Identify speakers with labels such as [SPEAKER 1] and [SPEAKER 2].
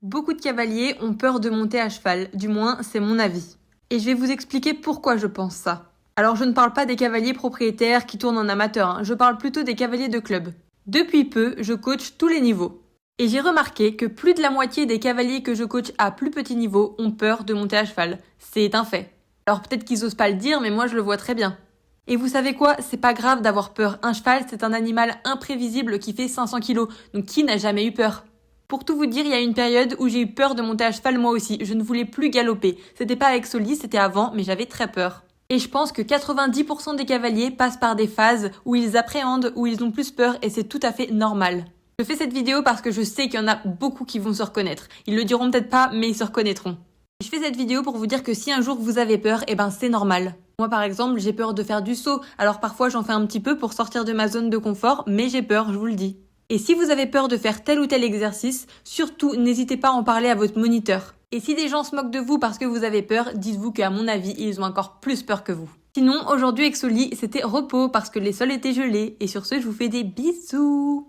[SPEAKER 1] Beaucoup de cavaliers ont peur de monter à cheval, du moins c'est mon avis. Et je vais vous expliquer pourquoi je pense ça. Alors je ne parle pas des cavaliers propriétaires qui tournent en amateur, je parle plutôt des cavaliers de club. Depuis peu, je coach tous les niveaux. Et j'ai remarqué que plus de la moitié des cavaliers que je coach à plus petit niveau ont peur de monter à cheval. C'est un fait. Alors peut-être qu'ils osent pas le dire, mais moi je le vois très bien. Et vous savez quoi? C'est pas grave d'avoir peur. Un cheval, c'est un animal imprévisible qui fait 500 kilos. Donc qui n'a jamais eu peur? Pour tout vous dire, il y a une période où j'ai eu peur de monter à cheval moi aussi. Je ne voulais plus galoper. C'était pas avec Soli, c'était avant, mais j'avais très peur. Et je pense que 90% des cavaliers passent par des phases où ils appréhendent, où ils ont plus peur et c'est tout à fait normal. Je fais cette vidéo parce que je sais qu'il y en a beaucoup qui vont se reconnaître. Ils le diront peut-être pas, mais ils se reconnaîtront. Je fais cette vidéo pour vous dire que si un jour vous avez peur, c'est normal. Moi par exemple, j'ai peur de faire du saut, alors parfois j'en fais un petit peu pour sortir de ma zone de confort, mais j'ai peur, je vous le dis. Et si vous avez peur de faire tel ou tel exercice, surtout n'hésitez pas à en parler à votre moniteur. Et si des gens se moquent de vous parce que vous avez peur, dites-vous qu'à mon avis, ils ont encore plus peur que vous. Sinon, aujourd'hui avec Soli, c'était repos parce que les sols étaient gelés. Et sur ce, je vous fais des bisous.